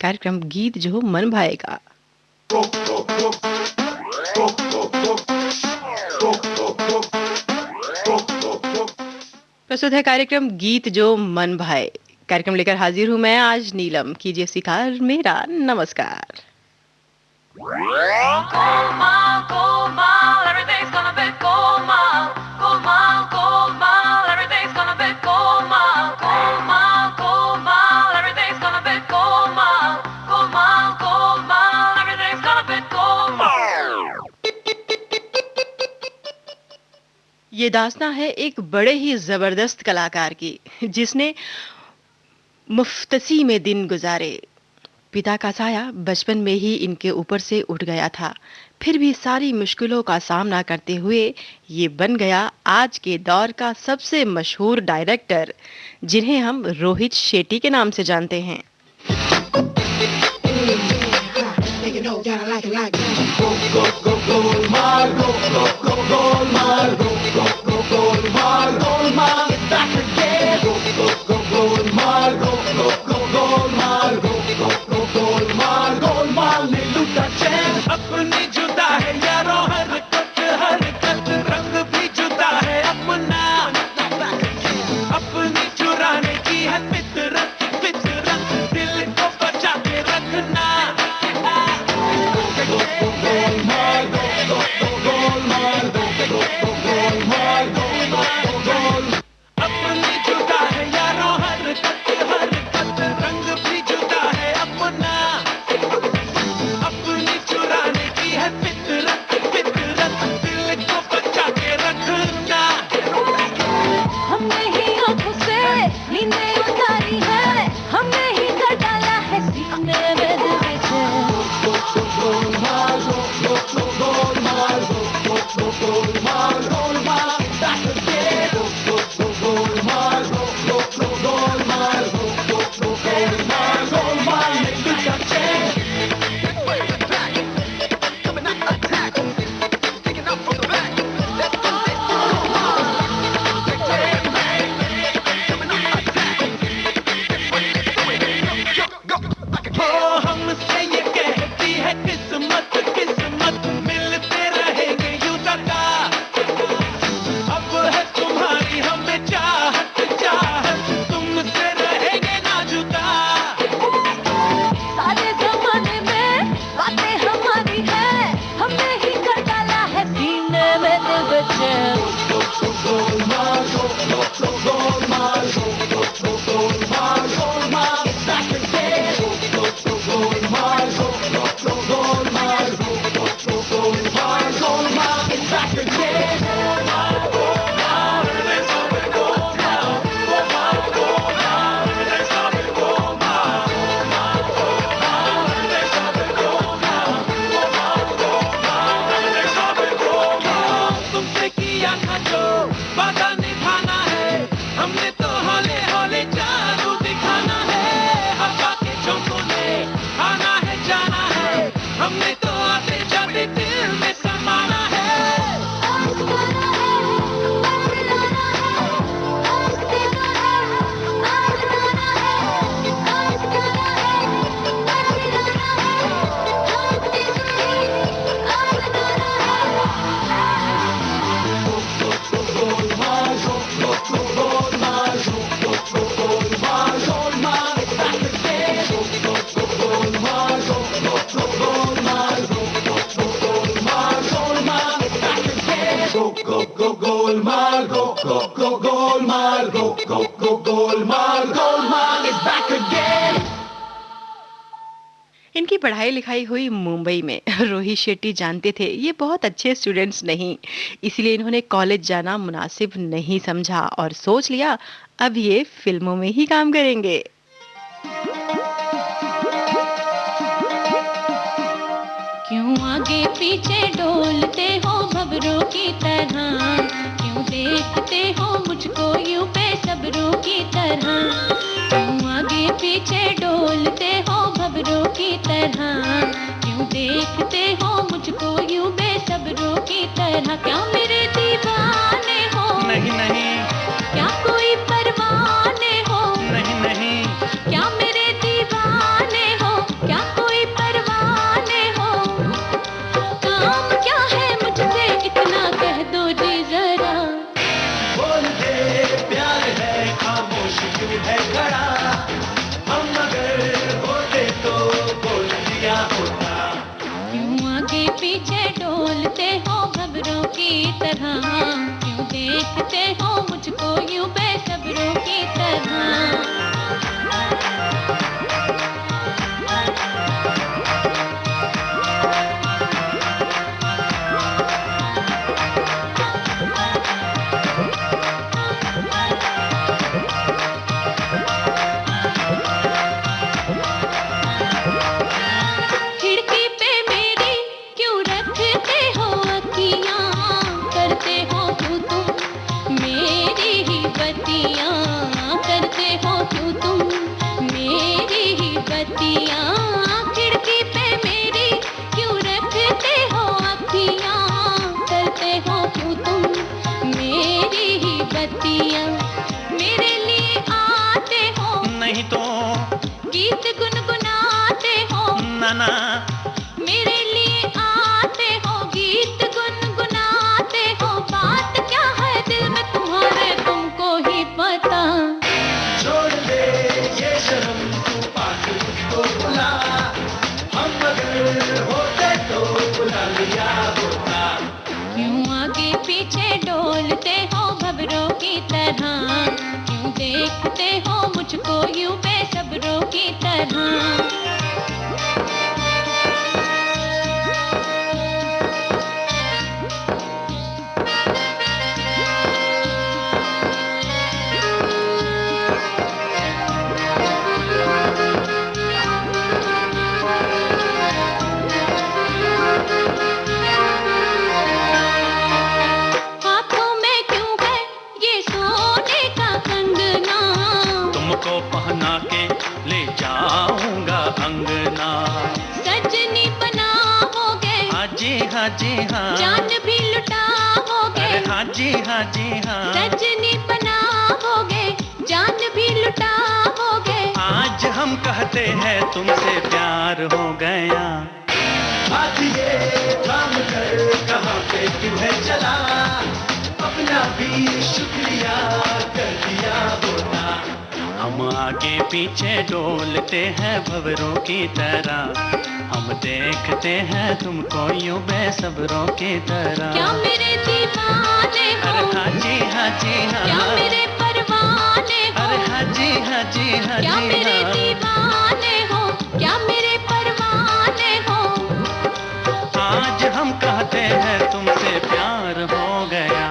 कार्यक्रम गीत जो मन भाएगा। प्रस्तुत है कार्यक्रम गीत जो मन भाए। कार्यक्रम लेकर हाजिर हूं मैं आज नीलम। कीजिए स्वीकार मेरा नमस्कार। Golmaal, golmaal, everything's gonna be golmaal. Golmaal, golmaal, everything's gonna be golmaal. Golmaal, golmaal, everything's gonna be golmaal. Golmaal, golmaal, everything's gonna be golmaal. ये दास्तां है एक बड़े ही जबरदस्त कलाकार की, जिसने मुफ्तसी में दिन गुजारे। पिता का साया बचपन में ही इनके ऊपर से उठ गया था, फिर भी सारी मुश्किलों का सामना करते हुए ये बन गया आज के दौर का सबसे मशहूर डायरेक्टर, जिन्हें हम रोहित शेट्टी के नाम से जानते हैं। अपनी जुदा है यारों हरकत हरकत, रंग भी जुदा है अपना, अपनी चुराने की है फितरत फितरत, दिल को बचा के रखना। अपनी जुदा है यारों हरकत हरकत, रंग भी जुदा है अपना, अपनी चुराने की है फितरत फितरत, दिल को बचा के रखना। हमने ही आंखों से नींदें उतारी है, हमने ही कर डाला है सीने में दिल बेचे। हमसे ये कहती है किस्मत किस्मत, मिलते रहेंगे यूं सदा, अब है तुम्हारी हमें चाहत चाहत, तुमसे रहेंगे ना जुदा। सारे जमाने में बातें हमारी है, हमने ही कर डाला है सीने में दिल बेचे। तुमसे किया था जो वादा निभाना है, हमने तो हौले हौले जादू दिखाना है, हवा के झोंकों ने आना है जाना है, हमने तो आते जाते दिल में समाना है। Golmaal, Golmaal, Golmaal, Golmaal is back again. इनकी पढ़ाई लिखाई हुई मुंबई में। रोहित शेट्टी जानते थे ये बहुत अच्छे स्टूडेंट्स नहीं, इसलिए इन्होंने कॉलेज जाना मुनासिब नहीं समझा और सोच लिया अब ये फिल्मों में ही काम करेंगे। क्यों आगे पीछे डोलते हो भंवरों की तरह, क्यों देखते हो मुझको यूं बेसब्रों की तरह, क्यों आगे पीछे डोलते हो भंवरों की तरह, क्यों देखते हो मुझको यूं बेसब्रों की तरह। क्या मेरे दीवाने हो? नहीं नहीं, क्या कोई परवाने हो? नहीं नहीं, क्या मेरे दीवाने हो? तरह, क्यों देखते हो मुझको यूं बेसब्रों की तरह। खिड़की पे मेरी क्यों रखते हो अखियाँ, करते हो क्यों तुम मेरी ही बत्तियाँ, करते हो क्यों तुम मेरी ही बत्तियाँ। खिड़की पे मेरी क्यों रखते हो अखियाँ, करते हो क्यों तुम मेरी ही बत्तियाँ। मेरे लिए आते हो नहीं तो गीत गुनगुनाते हो, नाना मेरे लिए आते हो गीत गुनगुनाते हो। बात क्या है दिल में तुम्हारे तुमको ही पता। छोड़ दे ये शर्म, तू पास मुझको बुला, हम अगर होते तो बुला लिया होता। क्यों आगे पीछे डोलते हो भंवरों की तरह, क्यों देखते हो मुझको यूं बेसब्रों की तरह। हाथों में क्यों है ये सोने का कंगना, तुमको पहना के ले जाऊंगा अंगना। सजनी बनाओगे हाँ जी हाँ जी हाँ, जान भी लुटाओगे। अरे हाँ जी हाँ जी हाँ। सजनी बनाओगे जान भी लुटाओगे। आज हम कहते हैं तुमसे प्यार हो गया। हाथ ये थाम कर कहाँ पे तुम्हें चला, अपना भी शुक्रिया कर दिया होता। हम आगे पीछे डोलते हैं भंवरों की तरह, हम देखते हैं तुमको यूं बेसब्रों की तरह। क्या मेरे दीवाने हो, अरे हाँ जी हाँ जी क्या हाँ, मेरे परवाने हो, अरे हाँ जी हाँ जी हाँ क्या जी मेरे हाँ। दीवाने हो, क्या मेरे परवाने हो। आज हम कहते हैं तुमसे प्यार हो गया।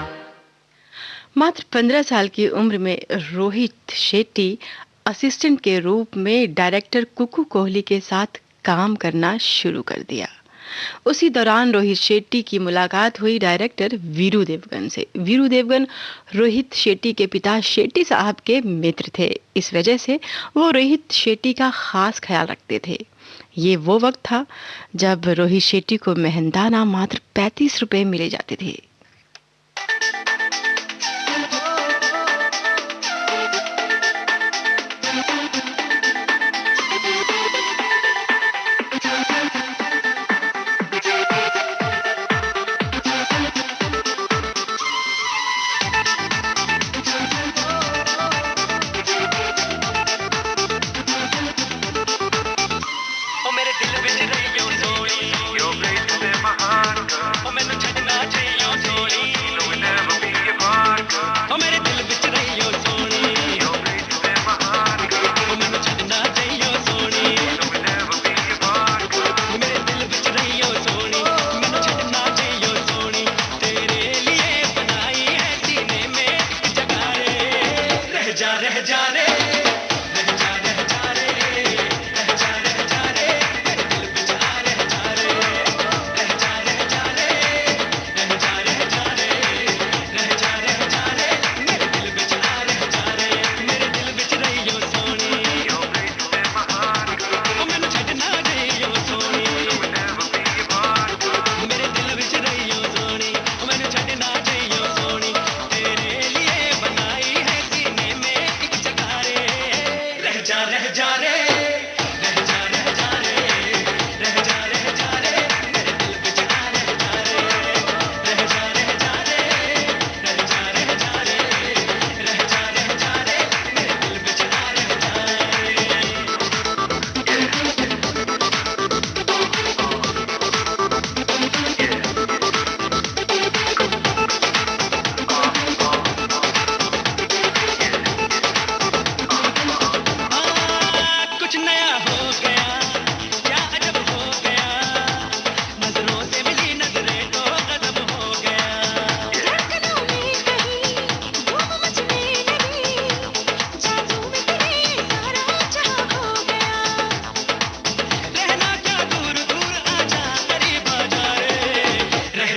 मात्र 15 साल की उम्र में रोहित शेट्टी असिस्टेंट के रूप में डायरेक्टर कुकू कोहली के साथ काम करना शुरू कर दिया। उसी दौरान रोहित शेट्टी की मुलाकात हुई डायरेक्टर वीरू देवगन से। वीरू देवगन रोहित शेट्टी के पिता शेट्टी साहब के मित्र थे। इस वजह से वो रोहित शेट्टी का खास ख्याल रखते थे। ये वो वक्त था जब रोहित शेट्टी को मेहनताना मात्र 35 रुपए मिले जाते थे।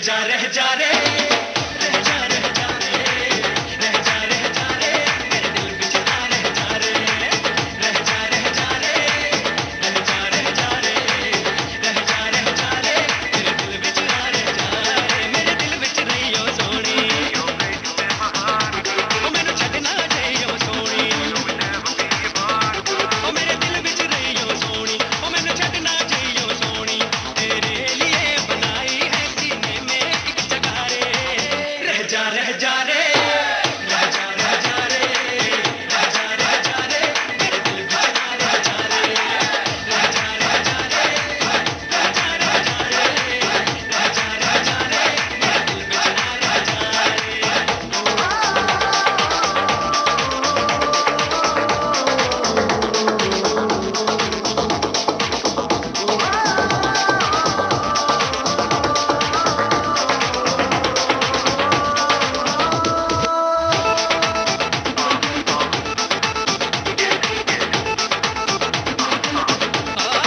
रह जा रे रह जा रह जा रे रह जा रह जा रे मेरे दिल बिचरा रह जा रे रह जा रह जा रे रह जा रह जा रे रह जा रह जा रे मेरे दिल बिचरा रह जा रे मेरे दिल बिच रहियो सोनी ओ मैनू छड्डना चाहियो सोनी ओ मेरे दिल बिच रहियो सोनी ओ मैनू छड्डना चाहियो सोनी तेरे लिए बनाई है सीने में एक जगह रे रह जा रह जा रे रह जा रह जा रे रह जा रह जा रे मेरे दिल बिचरा रह जा रे रह जा रह जा रे रह जा रह जा रे रह जा रह जा रे मेरे दिल बिचरा रह जा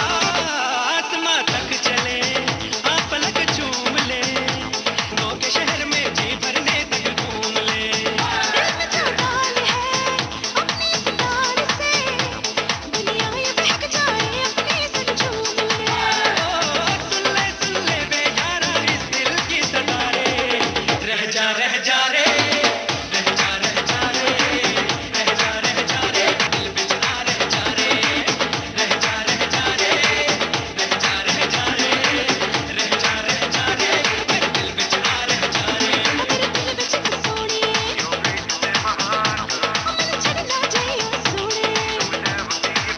आसमां तक चले आप पलक झूम ले नौ के शहर में जी भरने तक घूम ले दिल में जो डाल है अपनी सितार से दुनिया ये बहक जाए अपनी संग झूम ले सुन ले बेयारा इस दिल की सदा रे रह जा रे रह जा रह जा रे रह जा रह जा रे दिल बिचरा रह जा रे रह जा रह जा रे रह जा रह जा रे रह जा रह जा रे मेरे दिल बिचरा रह जा रे मेरे दिल बिच सोनी ओ मैनू छड्डना चाहियो सोनी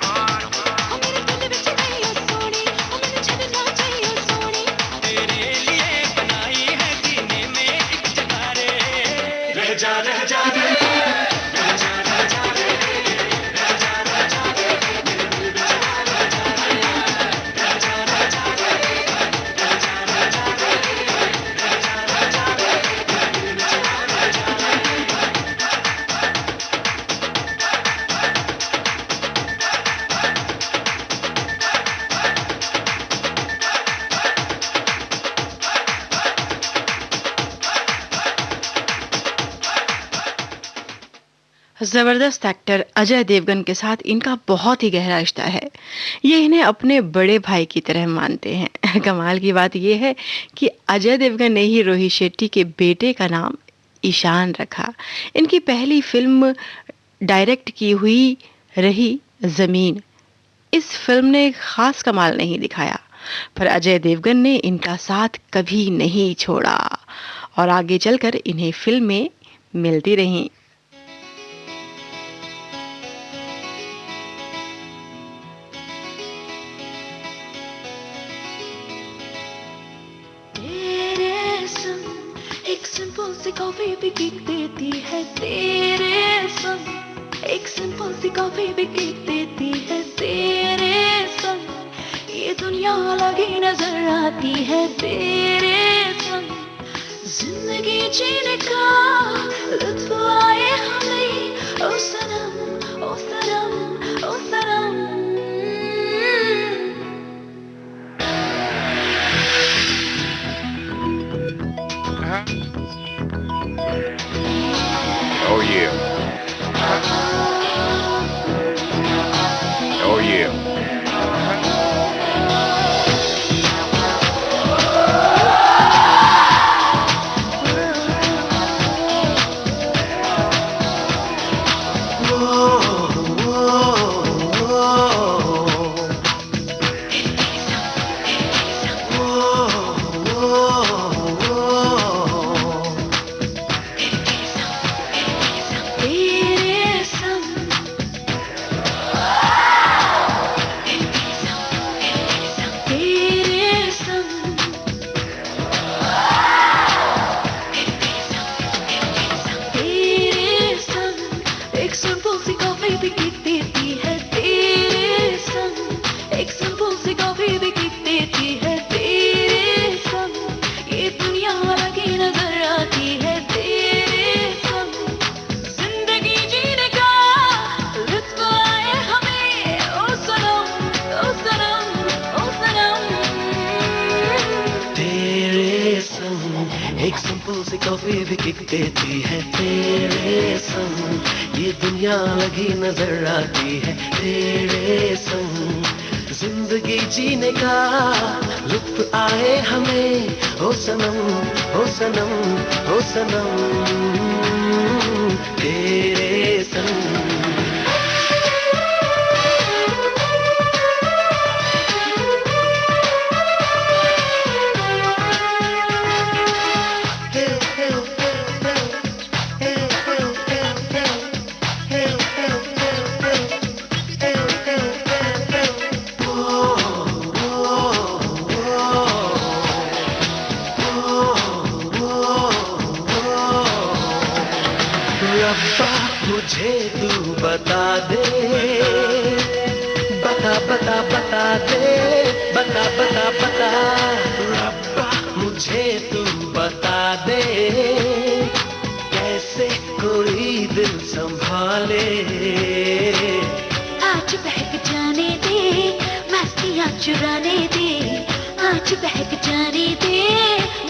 ओ मेरे दिल बिच रहियो सोनी ओ मैनू छड्डना चाहियो सोनी तेरे लिए बनाई है सीने में एक जगह रे रह जा रे रह जा रह जा रे रह जा रह जा रे मेरे दिल बिचरा रह जा रे रह जा रह जा रे रह जा रह जा रे रह जा रह जा रे मेरे दिल बिचरा रह जा रे जबरदस्त एक्टर अजय देवगन के साथ इनका बहुत ही गहरा रिश्ता है। ये इन्हें अपने बड़े भाई की तरह मानते हैं। कमाल की बात यह है कि अजय देवगन ने ही रोहित शेट्टी के बेटे का नाम ईशान रखा। इनकी पहली फिल्म डायरेक्ट की हुई रही जमीन। इस फिल्म ने खास कमाल नहीं दिखाया, पर अजय देवगन ने इनका साथ कभी नहीं छोड़ा और आगे चलकर इन्हें फिल्में मिलती रहीं। तेरे संग एक सिंपल सी कॉफी भी किक देती है तेरे संग एक सिंपल सी कॉफी भी किक देती है तेरे संग ये दुनिया अलग ही नजर आती है तेरे संग जिंदगी जीने का लुत्फ आए हमें ओ सनम ओ सनम ओ सनम Oh yeah. Oh yeah. तेरे संग तेरे संग तेरे संग एक सिंपल सी कॉफी भी किक देती है तेरे संग एक सिंपल सी कॉफी भी किक देती है तेरे संग ये दुनिया अलग ही नजर आती है तेरे संग जिंदगी जीने का लुत्फ आए हमें ओ सनम ओ सनम ओ सनम तेरे संग एक सिंपल सी कॉफी भी किक देती है तेरे संग, ये दुनिया लगी नजर आती है तेरे संग, जिंदगी जीने का लुत्फ आए हमें, ओ सनम ओ सनम ओ सनम तेरे संग। मुझे तू बता दे, बता बता बता दे, बता बता बता, रब्बा मुझे तू बता दे, कैसे कोई दिल संभाले। आज बहक जाने दे, मस्तियाँ चुराने दे, आज बहक जाने दे,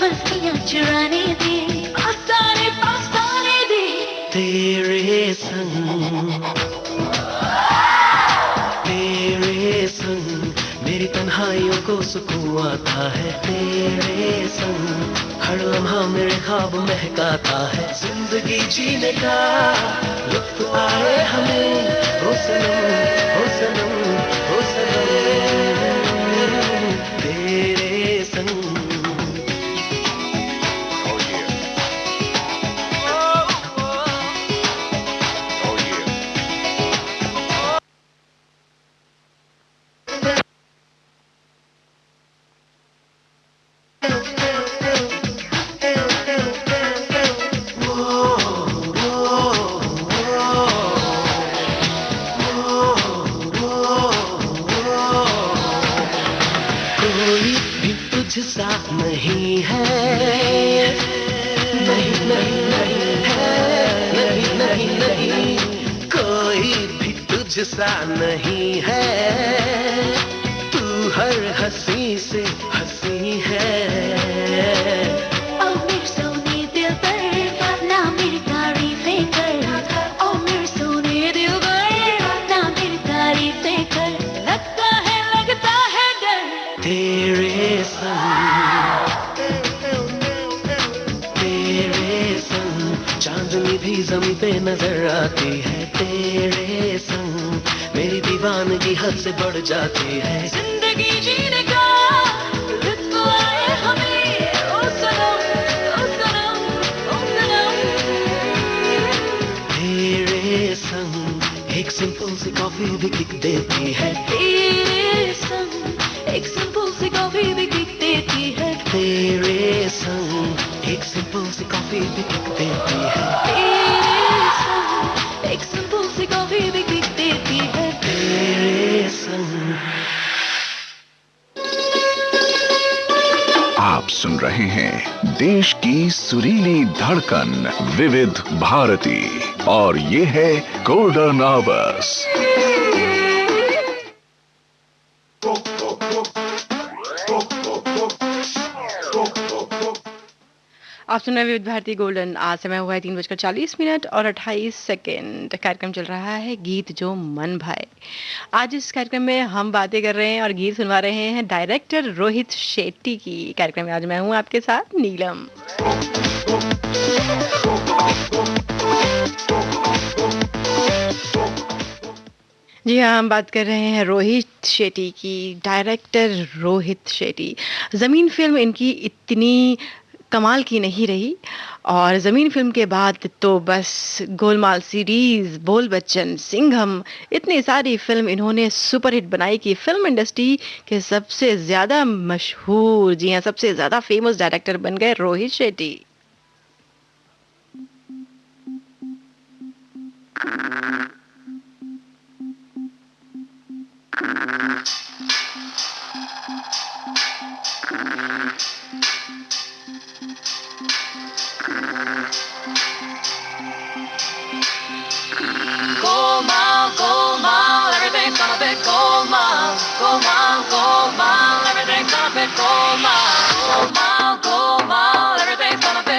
मस्तियाँ चुराने दे, आस्ताने दे तेरे संग, तेरे संग मेरी तन्हाइयों को सुकून आता है तेरे संग, हर लम्हा मेरे ख्वाब महकाता है, जिंदगी जीने का लुत्फ आए हमें, ओ सनम ओ सनम ओ सनम तेरे संग। तुझसा नहीं है, नहीं नहीं नहीं है, नहीं नहीं नहीं, कोई भी तुझसा नहीं है, तू हर हंसी से हंसी है। ओ मेरे सोने दिल पर ना मेरी तारीफें कर, ओ मेरे सोने दिल पर ना मेरी तारीफें कर, लगता है डर तेरे संग, तेरे संग चांदनी भी ज़मीं पे नजर आती है तेरे संग, मेरी दीवानगी हद से बढ़ जाती है, जिंदगी जीने का लुत्फ आए हमें, ओ सनम ओ सनम ओ सनम तेरे संग एक सिंपल सी कॉफी भी किक देती है तेरे संग, एक सिंपल सी कॉफी भी किक देती है तेरे संग, एक सिंपल सी कॉफी भी किक देती है तेरे संग, एक सिंपल सी कॉफी भी किक देती है तेरे संग। आप सुन रहे हैं देश की सुरीली धड़कन विविध भारती और ये है गोल्डन आवर्स। आप सुन रहे हैं विविध भारती गोल्डन। आज समय हुआ है 3:40 और 28 सेकेंड। कार्यक्रम चल रहा है गीत जो मन भाए। आज इस कार्यक्रम में हम बातें कर रहे हैं और गीत सुनवा रहे हैं डायरेक्टर रोहित शेट्टी की। कार्यक्रम में आज मैं हूं आपके साथ नीलम। जी हाँ, हम बात कर रहे हैं रोहित शेट्टी की। डायरेक्टर रोहित शेट्टी। ज़मीन फिल्म इनकी इतनी कमाल की नहीं रही और ज़मीन फिल्म के बाद तो बस गोलमाल सीरीज, बोल बच्चन, सिंघम, इतनी सारी फिल्म इन्होंने सुपरहिट बनाई कि फिल्म इंडस्ट्री के सबसे ज़्यादा मशहूर, जी हाँ, सबसे ज़्यादा फेमस डायरेक्टर बन गए Rohit Shetty. Everything's gonna be goldmine, goldmine, goldmine. Everything's gonna be goldmine, goldmine, goldmine. Everything's gonna be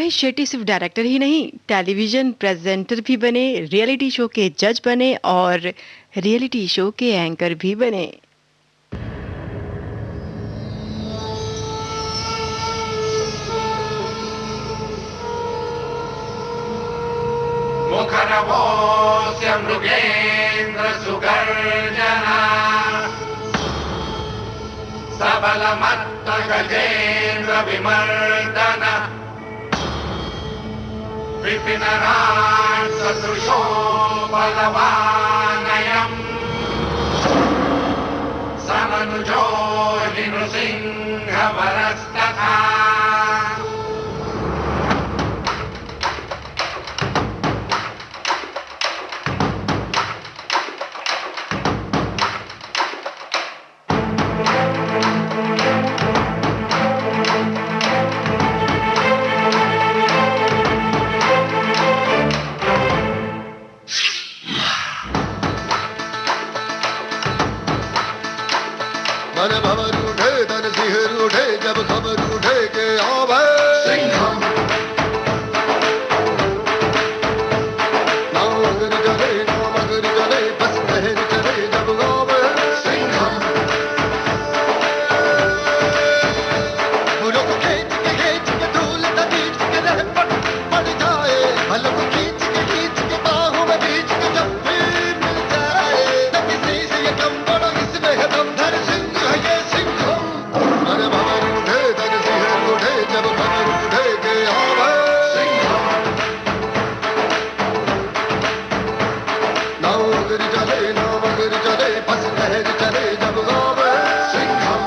Ramesh Shetty सिर्फ डायरेक्टर ही नहीं, टेलीविजन प्रेजेंटर भी बने, रियलिटी शो के जज बने और रियलिटी शो के एंकर भी बने। मुखरवोऽस्य मृगेन्द्र सुगर्जना सबलमत्त गजेन्द्र विमर्दन विपिनराट् सदृशो बलवानयम् समनुजो हि नृसिंहवरस्तथा मन भवर उठे तन सिहर उठे जब खबर उठे के आवे सिंघम ना मगर चले बस लहर चले जब गावे सिंघम फूलों को खींच के धूल तबीज के रह पड़ जाए फलों को खींच के बाहों में बीच के जब भी मिल जाए न किसी से ये कम बड़ा इसमें है दम धर सिंह ये सिंघम मन भवर उठे तन सिहर उठे जब खबर उठे के आवे सिंघम ना मगर चले बस लहर चले जब गावे सिंघम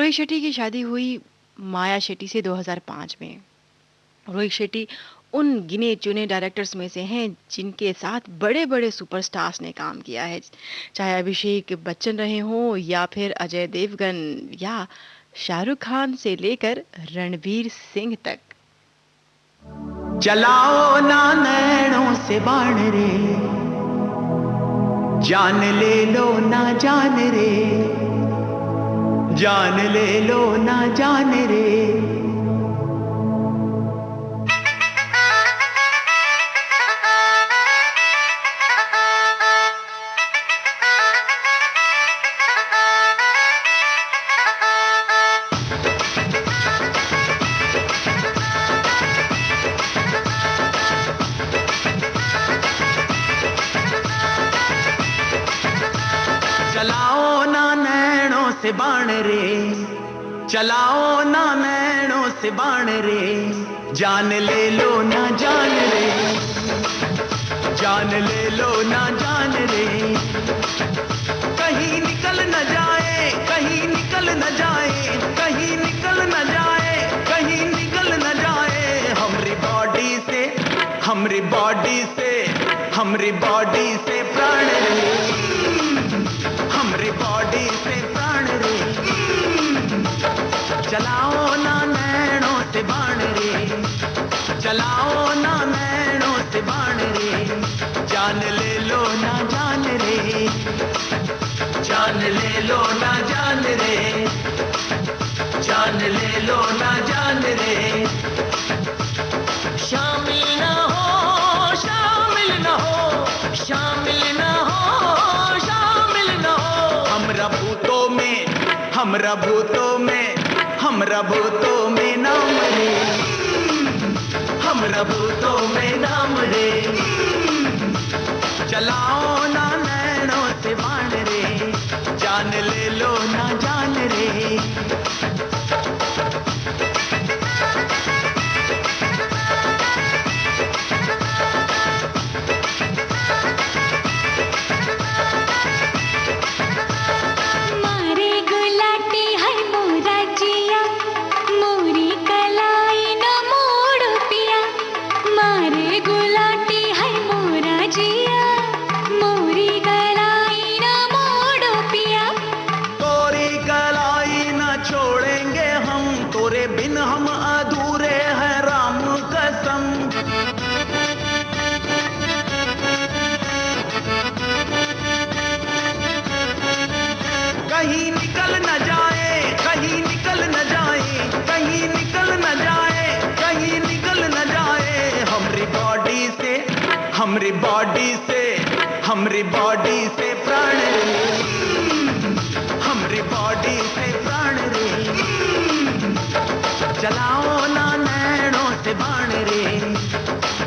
रोहित शेट्टी की शादी हुई माया शेट्टी से 2005 में। रोहित शेट्टी उन गिने चुने डायरेक्टर्स में से हैं जिनके साथ बड़े-बड़े सुपरस्टार्स ने काम किया है। चाहे अभिषेक बच्चन रहे हों या फिर अजय देवगन या शाहरुख खान से लेकर रणवीर सिंह तक। चलाओ ना नैनों से बाण रे, जान ले लो ना जान रे, जान ले लो ना जान रे। चलाओ ना नैनों से बाण रे, चलाओ ना नैनों से बाण रे, जान ले लो ना जान रे, जान ले लो ना जान रे। कहीं निकल न जाए, कहीं निकल न जाए, कहीं निकल न जाए, कहीं निकल न जाए हमरी बॉडी से, हमरी बॉडी से, हमरी बॉडी से प्राण रे, हमरी बॉडी से प्राण रे। चलाओ ना नैनों से बाण रे, चलाओ ना नैनों से बाण रे, जान ले लो ना जान रे, जान ले लो ना जान रे, जान ले लो ना जान रे। शामिल ना हो, शामिल ना हो, शामिल ना हो, शामिल ना हो हमरा भूतों में, हमरा भूतों में, हमरा भूतों में नाम रे, हमरा भूतों में नाम रे। चलाओ ना नैनों से बाण रे, जान ले लो ना जान रे। मारे गुलाटी है मोरा जिया, मोरी कलाई न मोड़ पिया। मारे गुलाटी है मोरा जिया, मोरी कलाई न मोड़ पिया। तोरी कलाई न छोड़ेंगे हम, तोरे बिन हम अधूरे हैं राम कसम। कहीं निकल न जाए, कहीं निकल न जाए, कहीं निकल न जाए, कहीं निकल न जाए हमरी बॉडी से, हमरी बॉडी से, हमरी बॉडी से प्राण रे, हमरी बॉडी से प्राण रे। चलाओ ना नैनों से बाण रे,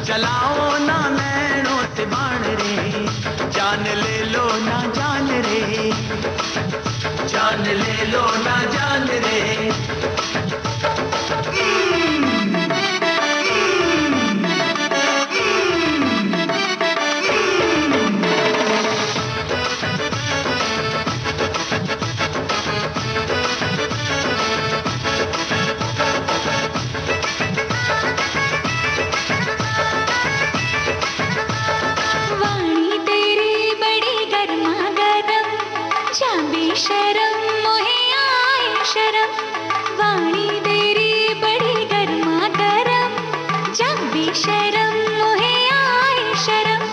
चलाओ ना नैनों से बाण रे, जान ले लो ना जान रे, जान ले लो ना जान रे। वाणी तेरी बड़ी गर्मा गर्म, जा बेशरम मोहे आए शरम। वाणी तेरी बड़ी गर्मा गर्म, जा बेशरम मोहे आए शरम।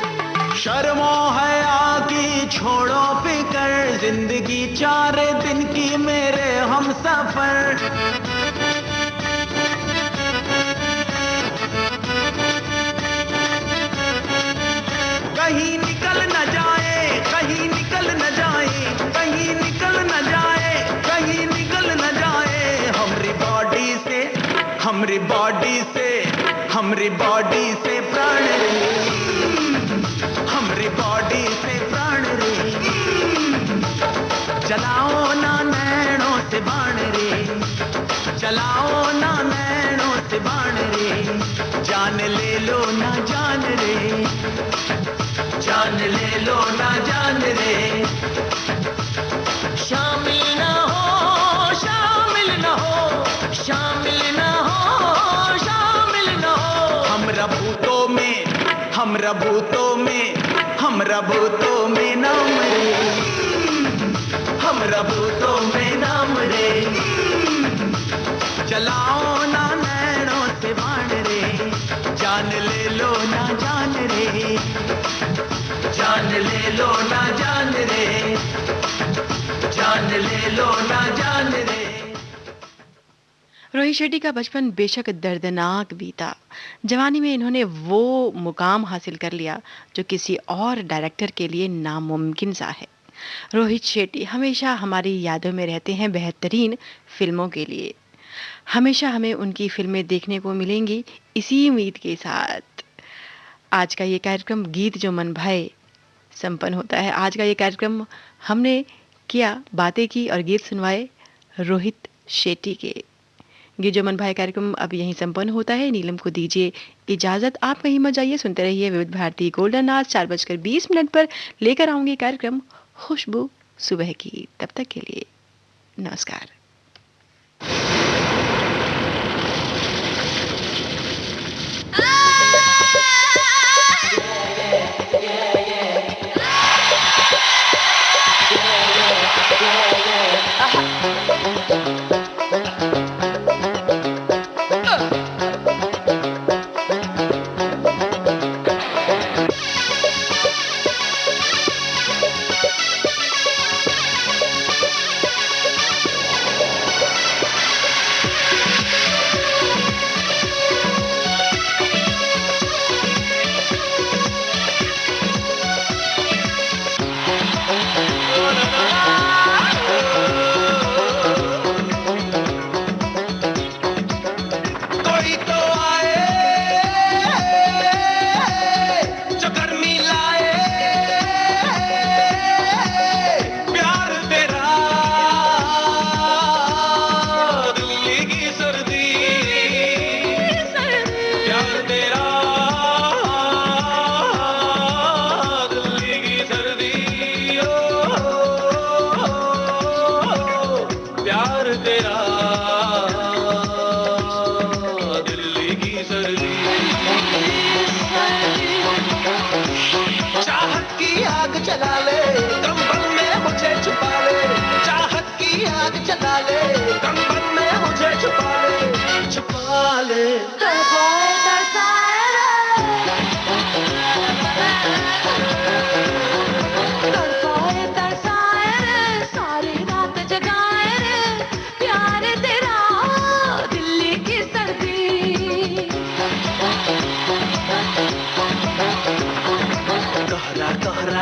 शर्मो हया की छोड़ो फिकर, जिंदगी 4 दिन की मेरे हम सफर। कहीं निकल न जाए, कहीं निकल न जाए, कहीं निकल न जाए, कहीं निकल न जाए हमरी बॉडी से, हमरी बॉडी से, हमरी बॉडी से प्राण रे, हमरी बॉडी से प्राण रे। चलाओ ना नैनों से बाण रे, चलाओ ना नैनों से बाण रे, जान ले लो ना जान रे, जान ले लो ना जान रे। शामिल ना हो, शामिल हमरा भूतों में नाम रे, हमरा भूतों में नाम रे। चलाओ ना नैनों से बाण रे, जान ले लो ना जान रे, जान ले लो ना जान रे, जान ले लो ना जान रे। रोहित शेट्टी का बचपन बेशक दर्दनाक बीता। जवानी में इन्होंने वो मुकाम हासिल कर लिया जो किसी और डायरेक्टर के लिए नामुमकिन सा है। रोहित शेट्टी हमेशा हमारी यादों में रहते हैं बेहतरीन फिल्मों के लिए। हमेशा हमें उनकी फिल्में देखने को मिलेंगी, इसी उम्मीद के साथ आज का ये कार्यक्रम गीत जो मन भाए संपन्न होता है। आज का ये कार्यक्रम हमने किया, बातें की और गीत सुनवाए रोहित शेट्टी के। गीत जो मन भाए कार्यक्रम अब यहीं संपन्न होता है। नीलम को दीजिए इजाजत, आप कहीं मत जाइए, सुनते रहिए विविध भारती गोल्डन आज 4:20 पर लेकर आऊंगी कार्यक्रम खुशबू सुबह की। तब तक के लिए नमस्कार।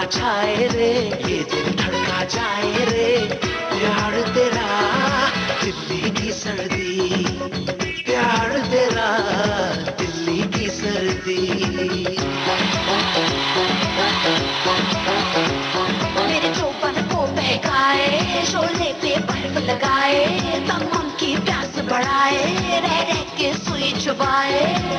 छाए रे, ये दिल धड़का जाए रे, प्यार तेरा दिल्ली की सर्दी, प्यार तेरा दिल्ली की सर्दी। मेरे चौपन को बहकाए, शोले पे बर्फ लगाए, तमम की प्यास बढ़ाए, रह रह के सुई चुबाए।